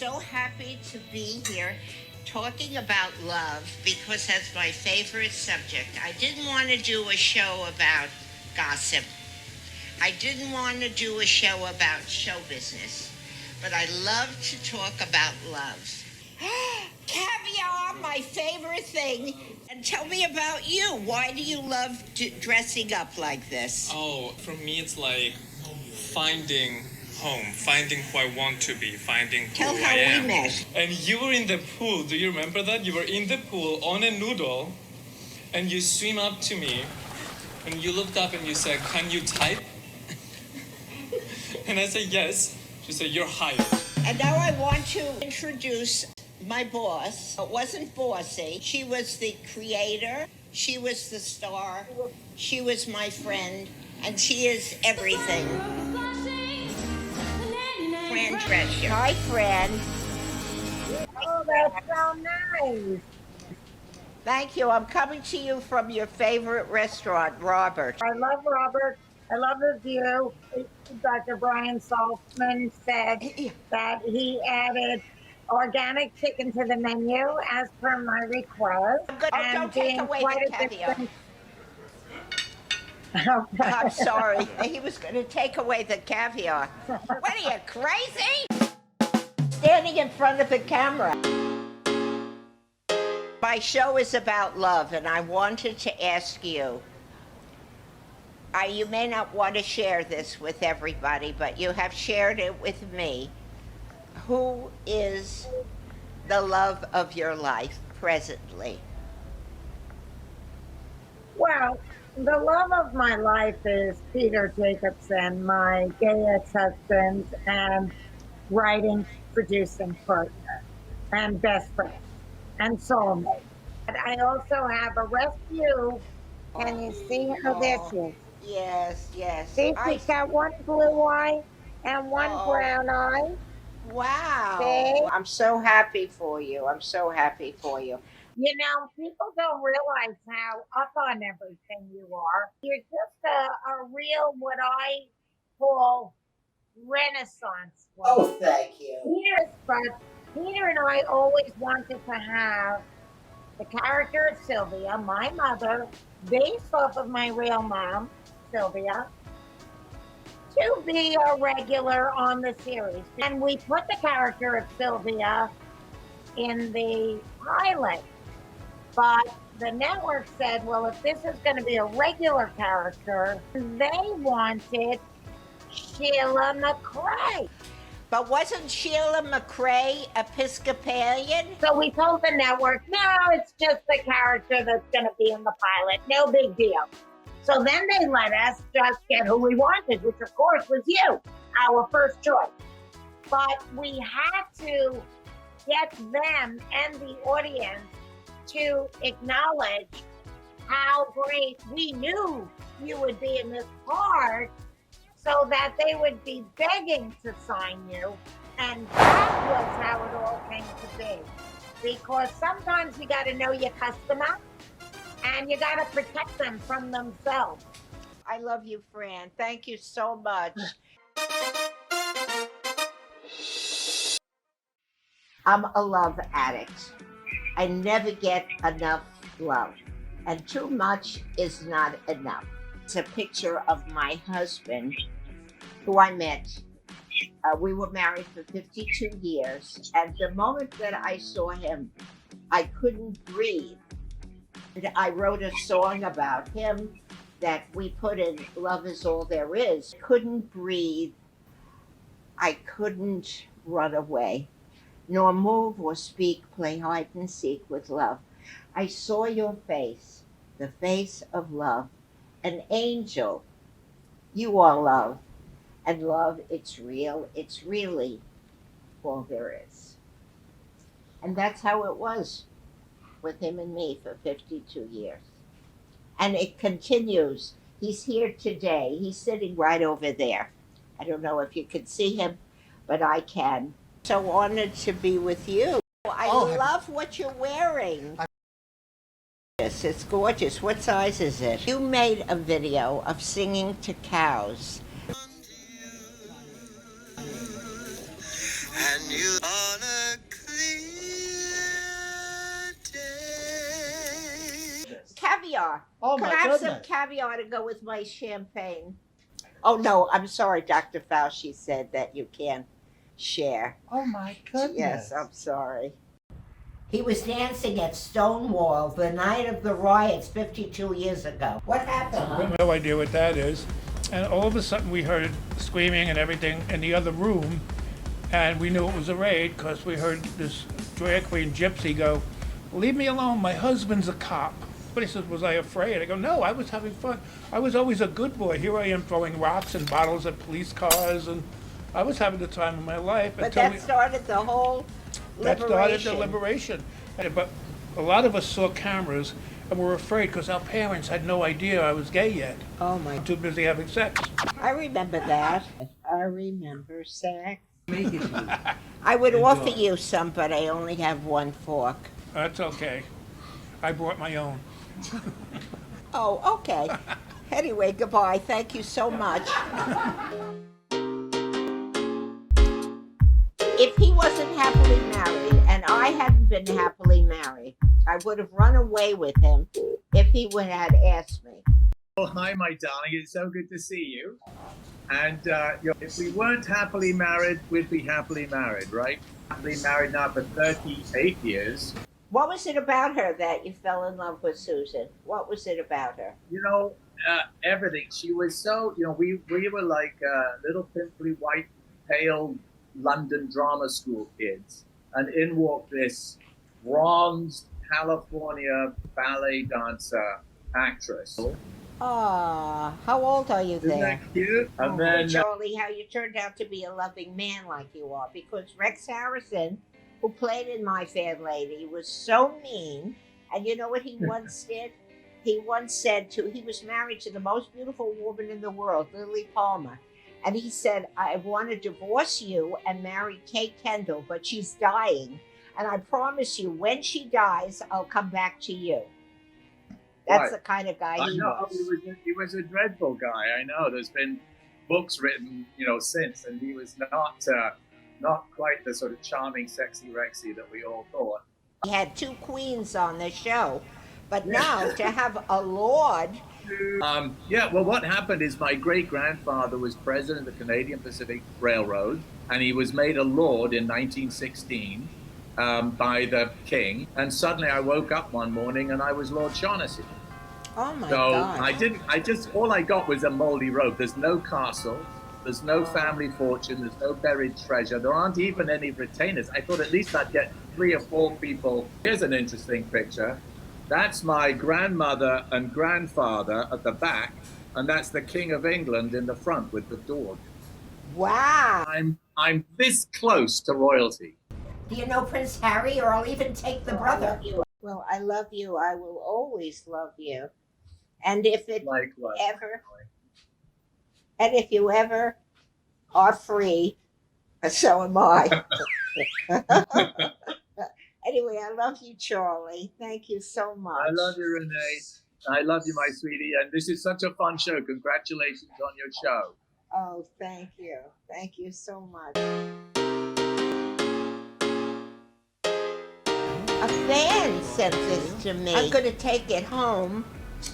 so happy to be here talking about love because that's my favorite subject. I didn't want to do a show about gossip. I didn't want to do a show about show business, but I love to talk about love. Caviar, my favorite thing. And tell me about you. Why do you love dressing up like this? Oh, for me it's like finding home, finding who I want to be, finding who Tell I how am. we met. And you were in the pool. Do you remember that? You were in the pool on a noodle, and you swim up to me, and you looked up and you said, "Can you type?" And I said, "Yes." She said, "You're hired." And now I want to introduce my boss. It wasn't bossy. She was the creator. She was the star. She was my friend. And she is everything. Fran Drescher. Hi, Fran. Oh, that's so nice. Thank you. I'm coming to you from your favorite restaurant, Robert. I love Robert. I love his view. Dr. Brian Saltzman said that he added organic chicken to the menu as per my request. Oh, don't take away the caviar. Okay. I'm sorry. He was going to take away the caviar. What are you, crazy? Standing in front of the camera. My show is about love, and I wanted to ask you, you may not want to share this with everybody, but you have shared it with me. Who is the love of your life presently? Well, the love of my life is Peter Jacobson, my gay ex-husband and writing, producing partner and best friend and soulmate. And I also have a rescue. Can you see how this is? Yes, yes. See, she's got one blue eye and one brown eye. Wow. See? I'm so happy for you. I'm so happy for you. You know, people don't realize how up on everything you are. You're just a real, what I call, Renaissance woman. Oh, thank you. Yes, but Peter and I always wanted to have the character of Sylvia, my mother, based off of my real mom, Sylvia, to be a regular on the series. And we put the character of Sylvia in the pilot. But the network said, well, if this is going to be a regular character, they wanted Sheila McRae. But wasn't Sheila McRae Episcopalian? So we told the network, no, it's just the character that's going to be in the pilot. No big deal. So then they let us just get who we wanted, which of course was you, our first choice. But we had to get them and the audience to acknowledge how great we knew you would be in this part so that they would be begging to sign you. And that was how it all came to be. Because sometimes you got to know your customer and you got to protect them from themselves. I love you, Fran. Thank you so much. I'm a love addict. I never get enough love, and too much is not enough. It's a picture of my husband, who I met. We were married for 52 years, and the moment that I saw him, I couldn't breathe. And I wrote a song about him that we put in Love Is All There Is. Couldn't breathe. I couldn't run away, nor move or speak, play hide and seek with love. I saw your face, the face of love, an angel. You are love, and love, it's real. It's really all there is. And that's how it was with him and me for 52 years. And it continues. He's here today. He's sitting right over there. I don't know if you can see him, but I can. So honored to be with you. I love what you're wearing. It's gorgeous. What size is it? You made a video of singing to cows. And you honor Oh Could my I have some goodness. caviar to go with my champagne? Oh no, I'm sorry, Dr. Fauci said that you can't share. Oh my goodness. Yes, I'm sorry. He was dancing at Stonewall the night of the riots 52 years ago. What happened? I have no idea what that is. And all of a sudden we heard screaming and everything in the other room. And we knew it was a raid because we heard this drag queen gypsy go, "Leave me alone, my husband's a cop." But he says, "Was I afraid?" I go, "No, I was having fun. I was always a good boy. Here I am throwing rocks and bottles at police cars, and I was having the time of my life." But that started the whole That started the liberation. liberation. But a lot of us saw cameras and were afraid because our parents had no idea I was gay yet. Oh my. Too busy having sex. I remember that. I remember sex. I would offer you some, but I only have one fork. That's okay. I brought my own. Oh, okay. Anyway, goodbye. Thank you so much. If he wasn't happily married and I hadn't been happily married, I would have run away with him if he would have asked me. Oh, hi, my darling. It's so good to see you. And if we weren't happily married, we'd be happily married, right? Happily married now for 38 years. What was it about her that you fell in love with, Susan? What was it about her? Everything. She was so, we were like little pimply white, pale London drama school kids. And in walked this bronzed California ballet dancer actress. Ah, how old are you Isn't there? that cute? And Oh, then Charlie, how you turned out to be a loving man like you are. Because Rex Harrison, who played in My Fair Lady, was so mean. And you know what he once did? He once said he was married to the most beautiful woman in the world, Lily Palmer. And he said, "I want to divorce you and marry Kate Kendall, but she's dying. And I promise you, when she dies, I'll come back to you." That's Right. the kind of guy he know was. he was a dreadful guy. I know. There's been books written, since, and he was not quite the sort of charming, sexy Rexy that we all thought. He had two queens on the show, but now to have a lord. Well, what happened is my great-grandfather was president of the Canadian Pacific Railroad, and he was made a lord in 1916 by the king. And suddenly I woke up one morning and I was Lord Shaughnessy. Oh my So God. all I got was a moldy robe. There's no castle. There's no family fortune. There's no buried treasure. There aren't even any retainers. I thought at least I'd get 3 or 4 people. Here's an interesting picture. That's my grandmother and grandfather at the back, and that's the King of England in the front with the dog. Wow. I'm this close to royalty. Do you know Prince Harry, or I'll even take the brother? Well, I love you. I will always love you. And if it Likewise. if you ever are free, so am I. Anyway, I love you, Charlie. Thank you so much. I love you, Renee. I love you, my sweetie. And this is such a fun show. Congratulations on your show. Oh, thank you. Thank you so much. A fan sent this to me. I'm going to take it home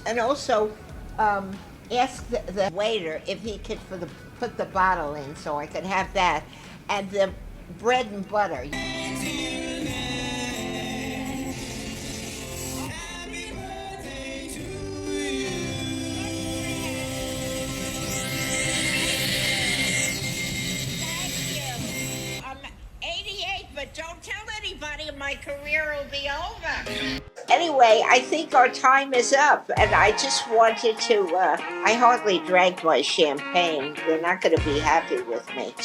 and also ask the waiter if he could put the bottle in so I could have that. And the bread and butter. But don't tell anybody, my career will be over. Anyway, I think our time is up, and I just wanted to, I hardly drank my champagne. They're not going to be happy with me.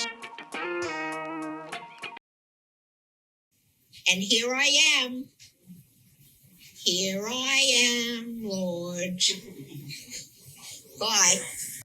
And here I am. Here I am, Lord. Bye.